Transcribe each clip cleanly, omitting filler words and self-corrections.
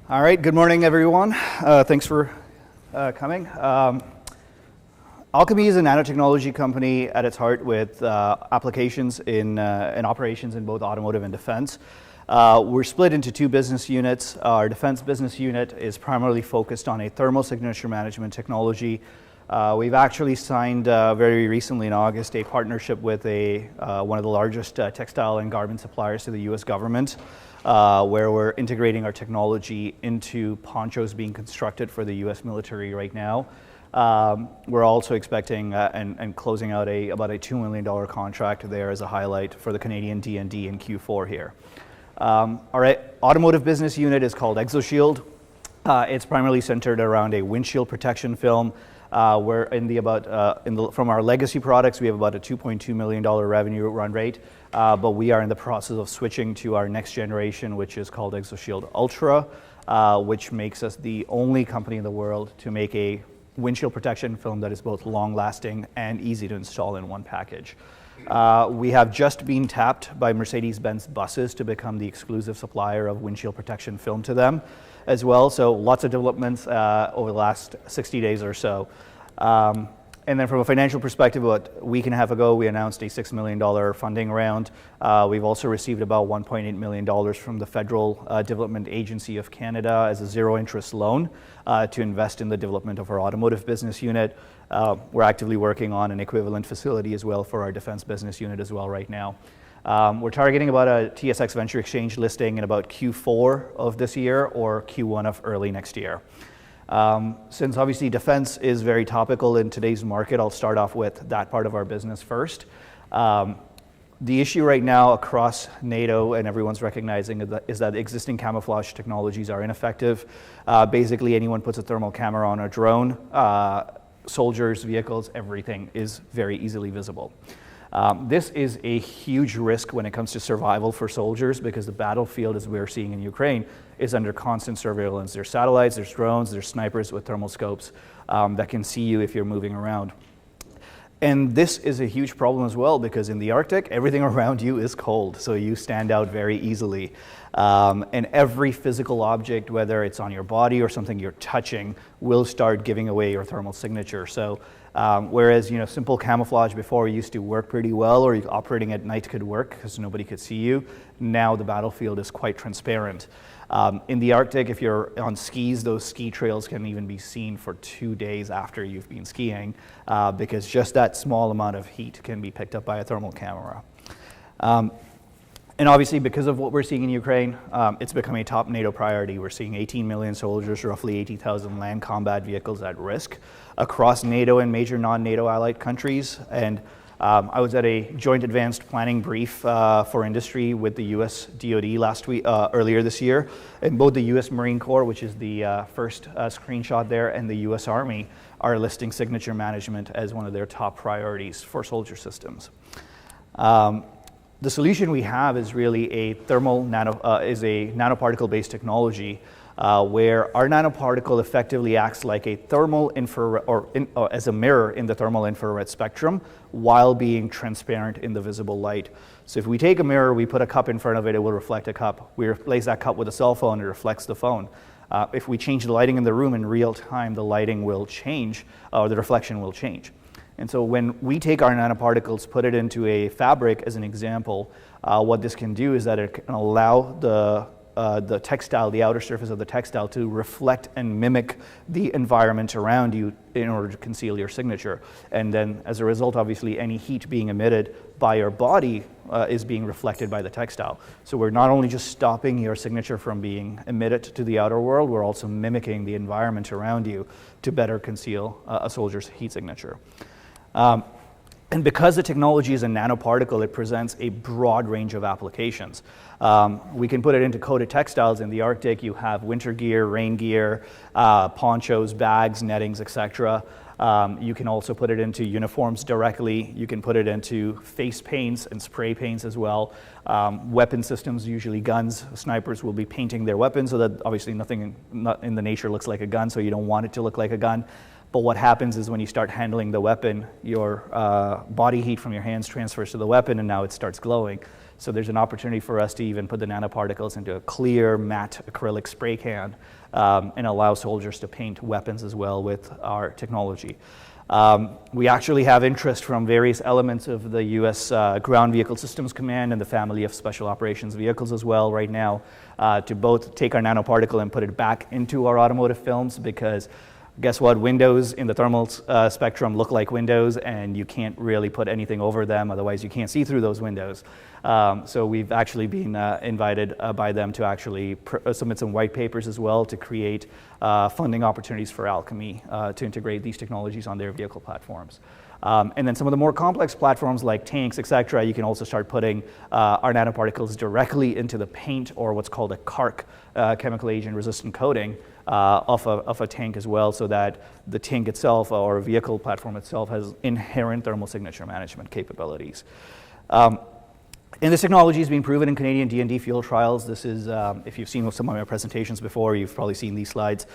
All right, good morning, everyone. Thanks for coming. Alchemy is a nanotechnology company at its heart with applications in operations in both automotive and defense. We're split into two business units. Our defense business unit is primarily focused on a thermal signature management technology. We've actually signed very recently in August a partnership with one of the largest textile and garment suppliers to the U.S. government, where we're integrating our technology into ponchos being constructed for the U.S. military right now. We're also expecting and closing out about a $2 million contract there as a highlight for the Canadian D&D in Q4 here. Our automotive business unit is called ExoShield. It's primarily centered around a windshield protection film. We're from our legacy products, we have about a $2.2 million revenue run rate, but we are in the process of switching to our next generation, which is called ExoShield Ultra, which makes us the only company in the world to make a windshield protection film that is both long-lasting and easy to install in one package. We have just been tapped by Mercedes-Benz buses to become the exclusive supplier of windshield protection film to them as well. So lots of developments over the last 60 days or so. And then from a financial perspective, about a week and a half ago, we announced a $6 million funding round. We've also received about $1.8 million from the Federal Development Agency of Canada as a zero-interest loan to invest in the development of our automotive business unit. We're actively working on an equivalent facility as well for our defense business unit as well right now. We're targeting about a TSX Venture Exchange listing in about Q4 of this year or Q1 of early next year. Since obviously defense is very topical in today's market, I'll start off with that part of our business first. The issue right now across NATO, and everyone's recognizing, is that existing camouflage technologies are ineffective. Basically, anyone puts a thermal camera on a drone, soldiers, vehicles, everything is very easily visible. This is a huge risk when it comes to survival for soldiers because the battlefield, as we're seeing in Ukraine, is under constant surveillance. There's satellites, there's drones, there's snipers with thermal scopes that can see you if you're moving around. And this is a huge problem as well because in the Arctic, everything around you is cold, so you stand out very easily. And every physical object, whether it's on your body or something you're touching, will start giving away your thermal signature. So whereas simple camouflage before used to work pretty well, or operating at night could work because nobody could see you, now the battlefield is quite transparent. In the Arctic, if you're on skis, those ski trails can even be seen for 2 days after you've been skiing because just that small amount of heat can be picked up by a thermal camera. And obviously, because of what we're seeing in Ukraine, it's become a top NATO priority. We're seeing 18 million soldiers, roughly 80,000 land combat vehicles at risk across NATO and major non-NATO allied countries. And I was at a joint advanced planning brief for industry with the U.S. DoD earlier this year, and both the U.S. Marine Corps, which is the first screenshot there, and the U.S. Army are listing signature management as one of their top priorities for soldier systems. The solution we have is really a nanoparticle-based technology where our nanoparticle effectively acts like a thermal infrared or as a mirror in the thermal infrared spectrum while being transparent in the visible light. So if we take a mirror, we put a cup in front of it, it will reflect a cup. We replace that cup with a cell phone, it reflects the phone. If we change the lighting in the room in real time, the lighting will change, or the reflection will change. And so when we take our nanoparticles, put it into a fabric as an example, what this can do is that it can allow the textile, the outer surface of the textile, to reflect and mimic the environment around you in order to conceal your signature. And then as a result, obviously, any heat being emitted by your body is being reflected by the textile. So we're not only just stopping your signature from being emitted to the outer world, we're also mimicking the environment around you to better conceal a soldier's heat signature. And because the technology is a nanoparticle, it presents a broad range of applications. We can put it into coated textiles. In the Arctic, you have winter gear, rain gear, ponchos, bags, nettings, etc. You can also put it into uniforms directly. You can put it into face paints and spray paints as well. Weapon systems, usually guns, snipers will be painting their weapons so that obviously nothing in the nature looks like a gun, so you don't want it to look like a gun. But what happens is when you start handling the weapon, your body heat from your hands transfers to the weapon and now it starts glowing. So there's an opportunity for us to even put the nanoparticles into a clear matte acrylic spray can and allow soldiers to paint weapons as well with our technology. We actually have interest from various elements of the U.S. Ground Vehicle Systems Command and the family of Special Operations Vehicles as well right now to both take our nanoparticle and put it back into our automotive films, because guess what? Windows in the thermal spectrum look like windows, and you can't really put anything over them, otherwise you can't see through those windows. So we've actually been invited by them to actually submit some white papers as well to create funding opportunities for Alchemy to integrate these technologies on their vehicle platforms. And then some of the more complex platforms like tanks, etc., you can also start putting our nanoparticles directly into the paint, or what's called a CARC, chemical agent resistant coating, of a tank as well, so that the tank itself or vehicle platform itself has inherent thermal signature management capabilities. And this technology is being proven in Canadian D&D field trials. This is, if you've seen some of my presentations before, you've probably seen these slides.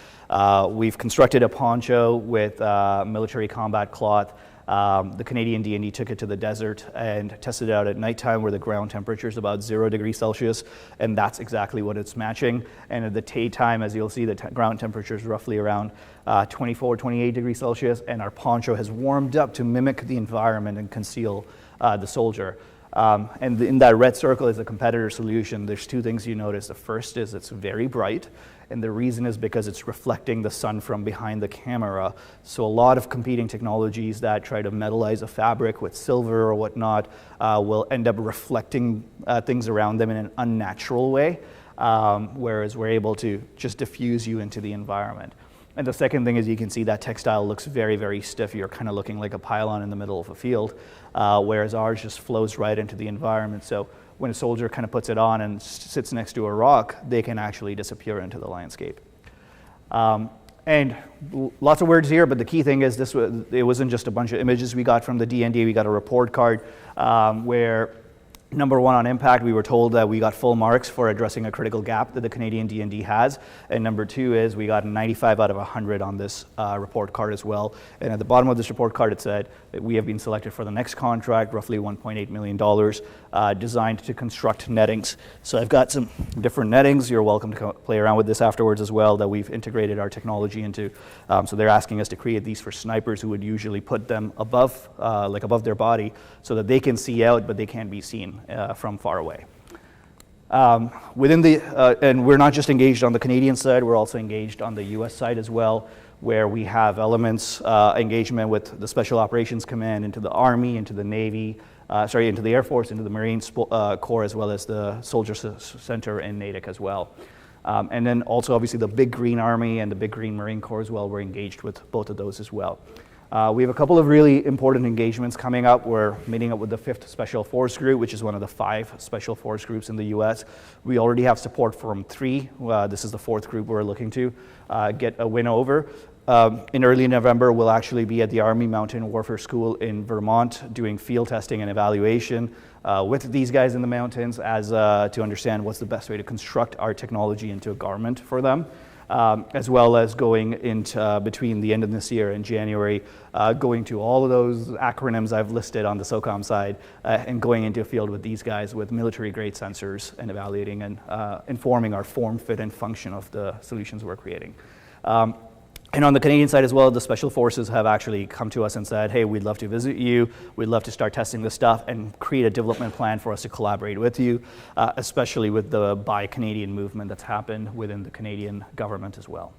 We've constructed a poncho with military combat cloth. The Canadian D&D took it to the desert and tested it out at nighttime where the ground temperature is about 0 degrees Celsius, and that's exactly what it's matching. And at the daytime, as you'll see, the ground temperature is roughly around 24, 28 degrees Celsius, and our poncho has warmed up to mimic the environment and conceal the soldier. And in that red circle is a competitor solution. There's two things you notice. The first is it's very bright, and the reason is because it's reflecting the sun from behind the camera. So a lot of competing technologies that try to metallize a fabric with silver or whatnot will end up reflecting things around them in an unnatural way, whereas we're able to just diffuse you into the environment. And the second thing is you can see that textile looks very, very stiff. You're kind of looking like a pylon in the middle of a field, whereas ours just flows right into the environment. So when a soldier kind of puts it on and sits next to a rock, they can actually disappear into the landscape. And lots of words here, but the key thing is it wasn't just a bunch of images we got from the D&D. We got a report card where number one, on impact, we were told that we got full marks for addressing a critical gap that the Canadian D&D has. And number two is we got a 95 out of 100 on this report card as well. And at the bottom of this report card, it said that we have been selected for the next contract, roughly $1.8 million, designed to construct nettings. So I've got some different nettings. You're welcome to play around with this afterwards as well, that we've integrated our technology into. So they're asking us to create these for snipers who would usually put them above, like above their body, so that they can see out, but they can't be seen from far away. And we're not just engaged on the Canadian side, we're also engaged on the US side as well, where we have elements, engagement with the Special Operations Command, into the Army, into the Navy, into the Air Force, into the Marine Corps, as well as the Soldier Center in Natick as well. And then also obviously the Big Green Army and the Big Green Marine Corps as well, we're engaged with both of those as well. We have a couple of really important engagements coming up. We're meeting up with the 5th Special Force Group, which is one of the 5 Special Force Groups in the U.S. We already have support from 3. This is the 4th group we're looking to get a win over. In early November, we'll actually be at the Army Mountain Warfare School in Vermont doing field testing and evaluation with these guys in the mountains to understand what's the best way to construct our technology into a garment for them. As well as going into between the end of this year and January, going to all of those acronyms I've listed on the SOCOM side and going into a field with these guys with military-grade sensors and evaluating and informing our form, fit, and function of the solutions we're creating. And on the Canadian side as well, the Special Forces have actually come to us and said, hey, we'd love to visit you, we'd love to start testing this stuff and create a development plan for us to collaborate with you, especially with the Buy Canadian movement that's happened within the Canadian government as well.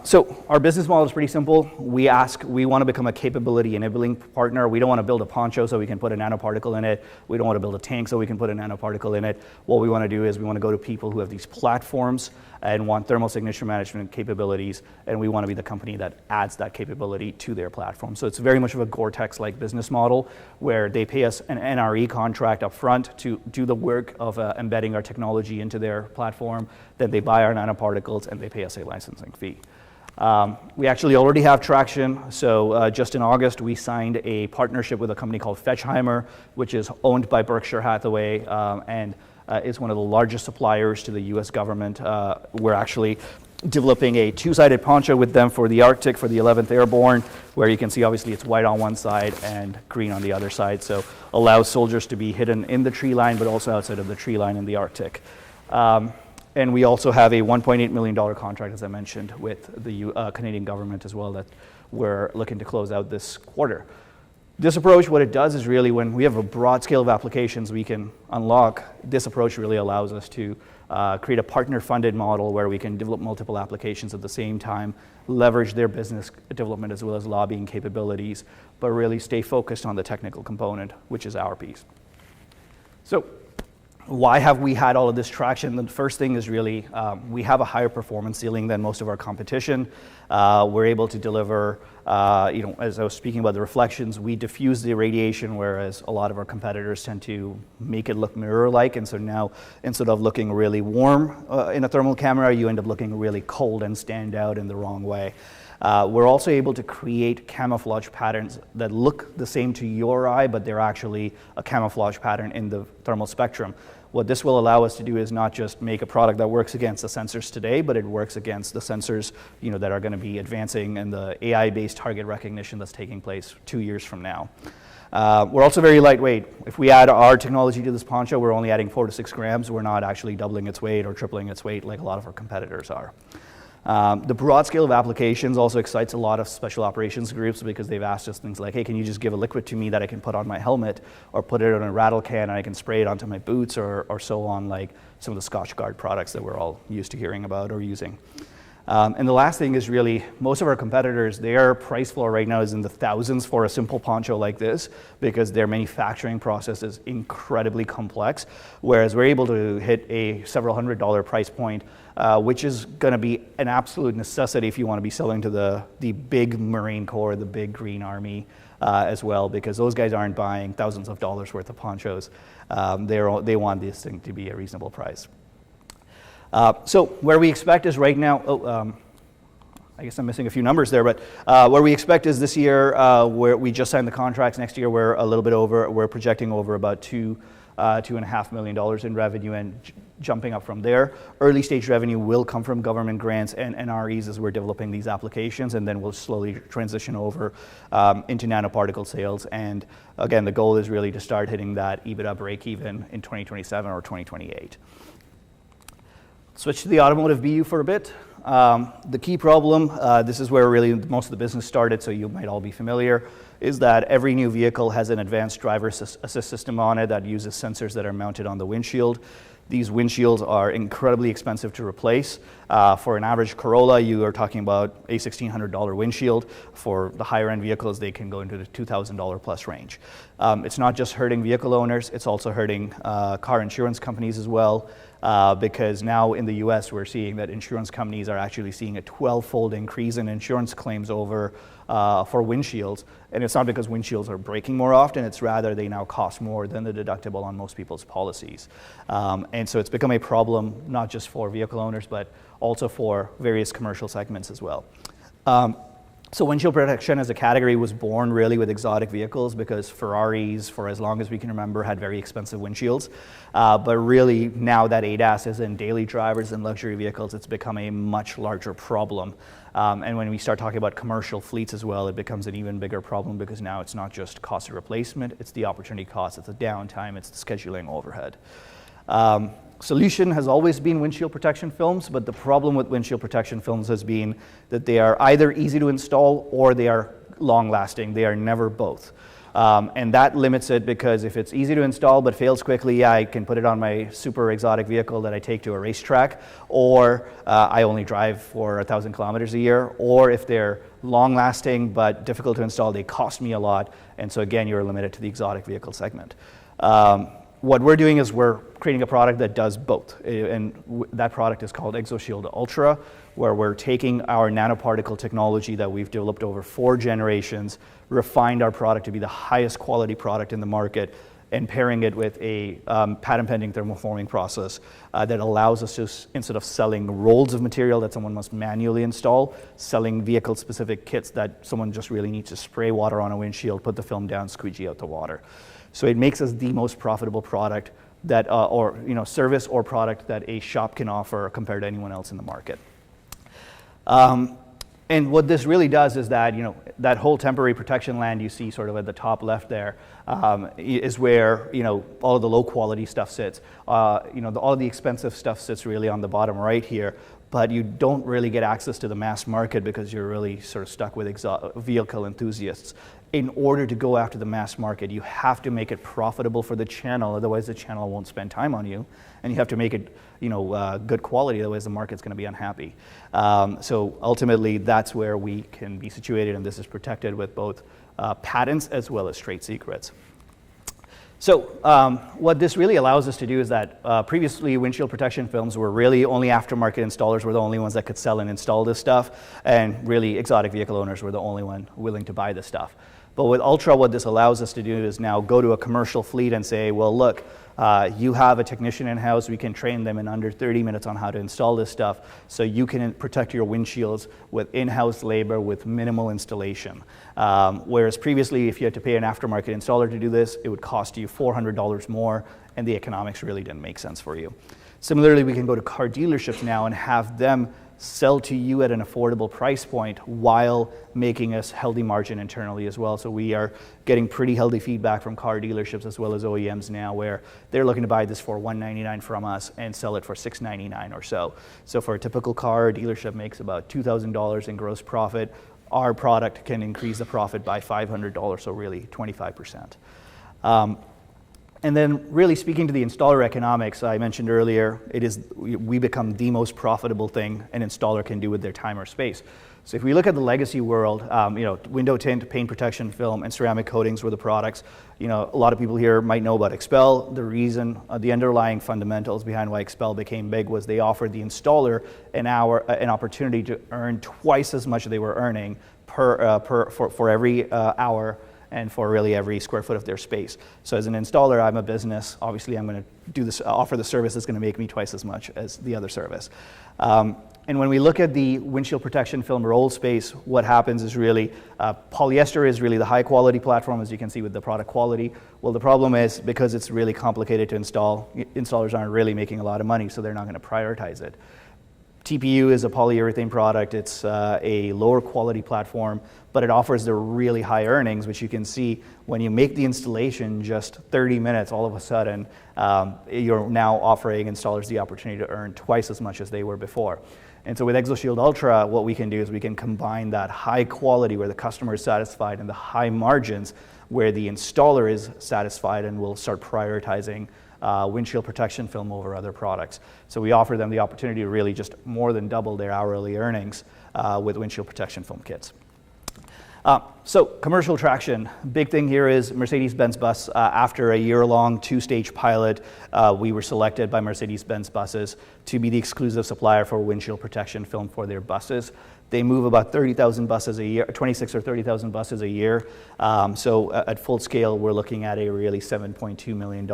So our business model is pretty simple. We want to become a capability enabling partner. We don't want to build a poncho so we can put a nanoparticle in it. We don't want to build a tank so we can put a nanoparticle in it. What we want to do is we want to go to people who have these platforms and want thermal signature management capabilities, and we want to be the company that adds that capability to their platform. So it's very much of a Gore-Tex-like business model where they pay us an NRE contract up front to do the work of embedding our technology into their platform. Then they buy our nanoparticles and they pay us a licensing fee. We actually already have traction. So just in August, we signed a partnership with a company called Fetchheimer, which is owned by Berkshire Hathaway and is one of the largest suppliers to the US government. We're actually developing a two-sided poncho with them for the Arctic, for the 11th Airborne, where you can see obviously it's white on one side and green on the other side, so allows soldiers to be hidden in the tree line, but also outside of the tree line in the Arctic. And we also have a $1.8 million contract, as I mentioned, with the Canadian government as well that we're looking to close out this quarter. This approach, what it does is really when we have a broad scale of applications we can unlock, this approach really allows us to create a partner-funded model where we can develop multiple applications at the same time, leverage their business development as well as lobbying capabilities, but really stay focused on the technical component, which is our piece. So why have we had all of this traction? The first thing is really we have a higher performance ceiling than most of our competition. We're able to deliver, as I was speaking about the reflections, we diffuse the radiation, whereas a lot of our competitors tend to make it look mirror-like. And so now, instead of looking really warm in a thermal camera, you end up looking really cold and stand out in the wrong way. We're also able to create camouflage patterns that look the same to your eye, but they're actually a camouflage pattern in the thermal spectrum. What this will allow us to do is not just make a product that works against the sensors today, but it works against the sensors that are going to be advancing and the AI-based target recognition that's taking place 2 years from now. We're also very lightweight. If we add our technology to this poncho, we're only adding 4 to 6 grams. We're not actually doubling its weight or tripling its weight like a lot of our competitors are. The broad scale of applications also excites a lot of special operations groups because they've asked us things like, hey, can you just give a liquid to me that I can put on my helmet or put it on a rattle can and I can spray it onto my boots or so on, like some of the Scotch Guard products that we're all used to hearing about or using. And the last thing is really most of our competitors, their price floor right now is in the thousands for a simple poncho like this because their manufacturing process is incredibly complex, whereas we're able to hit a several $100 price point, which is going to be an absolute necessity if you want to be selling to the big Marine Corps, the big Green Army as well, because those guys aren't buying thousands of dollars worth of ponchos. They want this thing to be a reasonable price. So where we expect is right now, I guess I'm missing a few numbers there, but where we expect is this year, where we just signed the contracts. Next year, we're a little bit over. We're projecting over about $2.5 million in revenue and jumping up from there. Early stage revenue will come from government grants and NREs as we're developing these applications, and then we'll slowly transition over into nanoparticle sales. And again, the goal is really to start hitting that EBITDA break even in 2027 or 2028. Switch to the automotive BU for a bit. The key problem, this is where really most of the business started, so you might all be familiar, is that every new vehicle has an advanced driver assist system on it that uses sensors that are mounted on the windshield. These windshields are incredibly expensive to replace. For an average Corolla, you are talking about a $1,600 windshield. For the higher end vehicles, they can go into the $2,000 plus range. It's not just hurting vehicle owners, it's also hurting car insurance companies as well. Because now in the US, we're seeing that insurance companies are actually seeing a 12-fold increase in insurance claims over for windshields. And it's not because windshields are breaking more often, it's rather they now cost more than the deductible on most people's policies. And so it's become a problem not just for vehicle owners, but also for various commercial segments as well. So windshield protection as a category was born really with exotic vehicles because Ferraris, for as long as we can remember, had very expensive windshields. But really now that ADAS is in daily drivers and luxury vehicles, it's become a much larger problem. And when we start talking about commercial fleets as well, it becomes an even bigger problem because now it's not just cost of replacement, it's the opportunity cost, it's the downtime, it's the scheduling overhead. Solution has always been windshield protection films, but the problem with windshield protection films has been that they are either easy to install or they are long-lasting. They are never both. And that limits it because if it's easy to install but fails quickly, yeah, I can put it on my super exotic vehicle that I take to a racetrack, or I only drive for 1,000 kilometers a year, or if they're long-lasting but difficult to install, they cost me a lot, and so again, you're limited to the exotic vehicle segment. What we're doing is we're creating a product that does both, and that product is called ExoShield Ultra, where we're taking our nanoparticle technology that we've developed over 4 generations, refined our product to be the highest quality product in the market, and pairing it with a patent-pending thermoforming process that allows us to, instead of selling rolls of material that someone must manually install, selling vehicle-specific kits that someone just really needs to spray water on a windshield, put the film down, squeegee out the water. So it makes us the most profitable product that, service or product that a shop can offer compared to anyone else in the market. And what this really does is that, that whole temporary protection land you see sort of at the top left there is where, all of the low quality stuff sits. All of the expensive stuff sits really on the bottom right here, but you don't really get access to the mass market because you're really sort of stuck with vehicle enthusiasts. In order to go after the mass market, you have to make it profitable for the channel, otherwise the channel won't spend time on you. And you have to make it, good quality, otherwise the market's going to be unhappy. So ultimately, that's where we can be situated, and this is protected with both patents as well as trade secrets. So what this really allows us to do is that previously windshield protection films were really only aftermarket installers were the only ones that could sell and install this stuff, and really exotic vehicle owners were the only one willing to buy this stuff. But with Ultra, what this allows us to do is now go to a commercial fleet and say, well, look, you have a technician in-house, we can train them in under 30 minutes on how to install this stuff, so you can protect your windshields with in-house labor with minimal installation. Whereas previously, if you had to pay an aftermarket installer to do this, it would cost you $400 more, and the economics really didn't make sense for you. Similarly, we can go to car dealerships now and have them sell to you at an affordable price point while making us healthy margin internally as well. So we are getting pretty healthy feedback from car dealerships as well as OEMs now, where they're looking to buy this for $199 from us and sell it for $699 or so. So for a typical car, a dealership makes about $2,000 in gross profit. Our product can increase the profit by $500, so really 25%. And then really speaking to the installer economics, I mentioned earlier, we become the most profitable thing an installer can do with their time or space. So if we look at the legacy world, window tint, paint protection film, and ceramic coatings were the products. A lot of people here might know about Expel. The reason, the underlying fundamentals behind why Expel became big was they offered the installer an opportunity to earn twice as much as they were earning for every hour, and for really every square foot of their space. So as an installer, I'm a business. Obviously, I'm going to do this, offer the service that's going to make me twice as much as the other service. And when we look at the windshield protection film roll space, what happens is really polyester is really the high quality platform, as you can see with the product quality. Well, the problem is because it's really complicated to install, installers aren't really making a lot of money, so they're not going to prioritize it. TPU is a polyurethane product. It's a lower quality platform, but it offers the really high earnings, which you can see when you make the installation just 30 minutes, all of a sudden, you're now offering installers the opportunity to earn twice as much as they were before. And so with ExoShield Ultra, what we can do is we can combine that high quality where the customer is satisfied and the high margins where the installer is satisfied, and will start prioritizing windshield protection film over other products. So we offer them the opportunity to really just more than double their hourly earnings with windshield protection film kits. So commercial traction, big thing here is Mercedes-Benz bus. After a year-long two-stage pilot, we were selected by Mercedes-Benz buses to be the exclusive supplier for windshield protection film for their buses. They move about 30,000 buses a year, 26 or 30,000 buses a year. So at full scale, we're looking at a really $7.2 million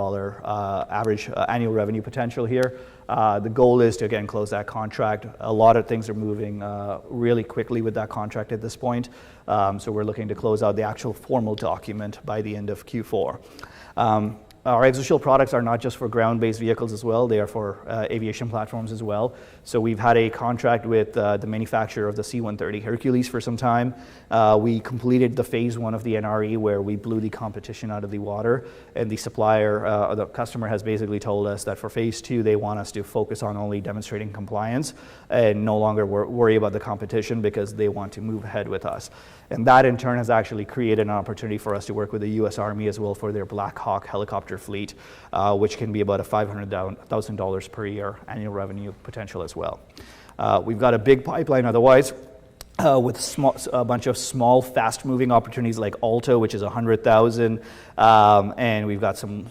average annual revenue potential here. The goal is to, again, close that contract. A lot of things are moving really quickly with that contract at this point. So we're looking to close out the actual formal document by the end of Q4. Our ExoShield products are not just for ground-based vehicles as well, they are for aviation platforms as well. So we've had a contract with the manufacturer of the C-130 Hercules for some time. We completed the phase 1 of the NRE where we blew the competition out of the water, and the supplier, or the customer, has basically told us that for phase 2 they want us to focus on only demonstrating compliance and no longer worry about the competition because they want to move ahead with us. And that in turn has actually created an opportunity for us to work with the US Army as well for their Black Hawk helicopter fleet, which can be about a $500,000 per year annual revenue potential as well. We've got a big pipeline otherwise with a bunch of small, fast-moving opportunities like Alto, which is 100,000, and we've got some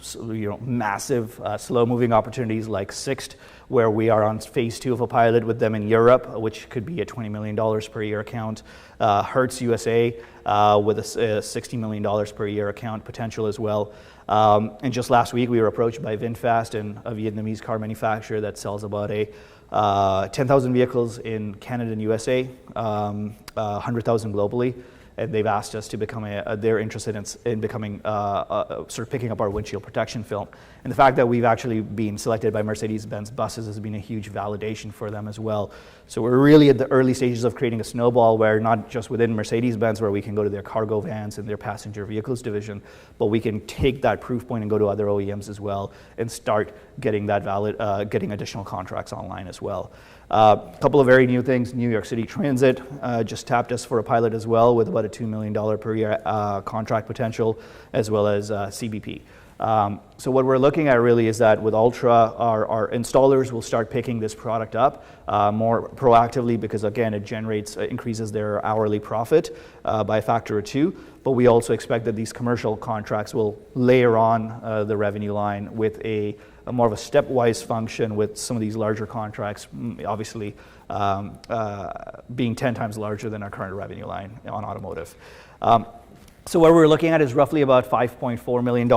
massive, slow-moving opportunities like Sixt, where we are on phase 2 of a pilot with them in Europe, which could be a $20 million per year account. Hertz USA with a $60 million per year account potential as well. And just last week, we were approached by VinFast, a Vietnamese car manufacturer that sells about 10,000 vehicles in Canada and USA, 100,000 globally. and they've asked us to become they're interested in becoming sort of picking up our windshield protection film. And the fact that we've actually been selected by Mercedes-Benz buses has been a huge validation for them as well. So we're really at the early stages of creating a snowball where not just within Mercedes-Benz where we can go to their cargo vans and their passenger vehicles division, but we can take that proof point and go to other OEMs as well and start getting that getting additional contracts online as well. A couple of very new things. New York City Transit just tapped us for a pilot as well with about a $2 million per year contract potential, as well as CBP. So what we're looking at really is that with Ultra, our installers will start picking this product up more proactively because again, it increases their hourly profit by a factor of 2. But we also expect that these commercial contracts will layer on the revenue line with a more of a stepwise function with some of these larger contracts, obviously being 10 times larger than our current revenue line on automotive. So what we're looking at is roughly about $5.4 million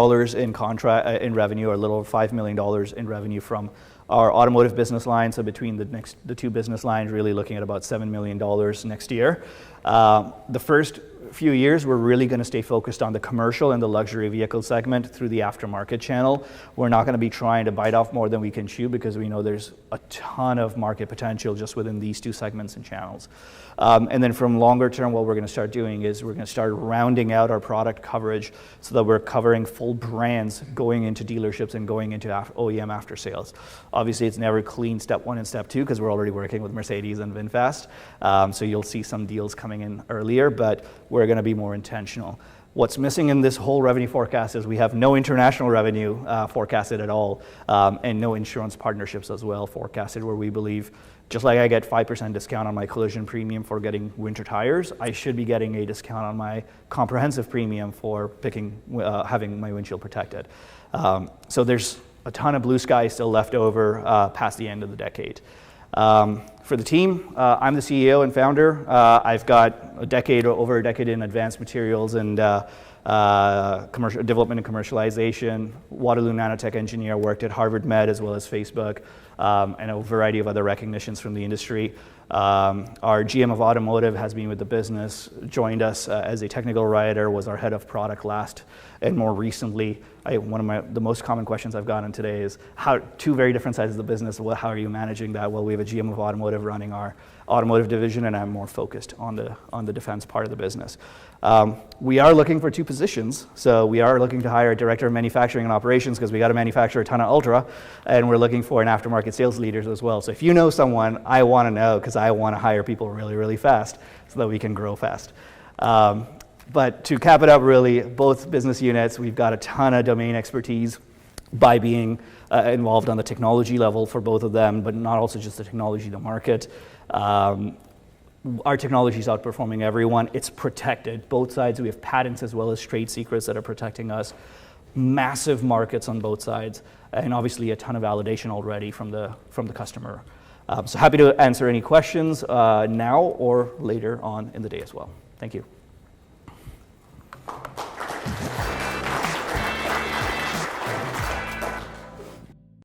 in revenue, or a little over $5 million in revenue from our automotive business line. So between the two business lines, really looking at about $7 million next year. The first few years, we're really going to stay focused on the commercial and the luxury vehicle segment through the aftermarket channel. We're not going to be trying to bite off more than we can chew because we know there's a ton of market potential just within these two segments and channels. And then from longer term, what we're going to start doing is we're going to start rounding out our product coverage so that we're covering full brands going into dealerships and going into OEM after sales. Obviously, it's never clean step 1 and step 2 because we're already working with Mercedes and VinFast. So you'll see some deals coming in earlier, but we're going to be more intentional. What's missing in this whole revenue forecast is we have no international revenue forecasted at all, and no insurance partnerships as well forecasted, where we believe, just like I get 5% discount on my collision premium for getting winter tires, I should be getting a discount on my comprehensive premium for having my windshield protected. So there's a ton of blue sky still left over past the end of the decade. For the team, I'm the CEO and founder. I've got over a decade in advanced materials and commercial development and commercialization. Waterloo Nanotech engineer, worked at Harvard Med as well as Facebook, and a variety of other recognitions from the industry. Our GM of Automotive has been with the business, joined us as a technical writer, was our head of product last, and more recently, one of the most common questions I've gotten today is two very different sides of the business. Well, how are you managing that? Well, we have a GM of Automotive running our automotive division, and I'm more focused on the defense part of the business. We are looking for 2 positions, so we are looking to hire a director of manufacturing and operations because we got to manufacture a ton of Ultra, and we're looking for an aftermarket sales leaders as well. So if you know someone, I want to know because I want to hire people really, really fast so that we can grow fast. But to cap it up, really, both business units, we've got a ton of domain expertise by being involved on the technology level for both of them, but not also just the technology, the market. Our technology is outperforming everyone. It's protected. Both sides, we have patents as well as trade secrets that are protecting us. Massive markets on both sides, and obviously a ton of validation already from the customer. So happy to answer any questions now or later on in the day as well. Thank you.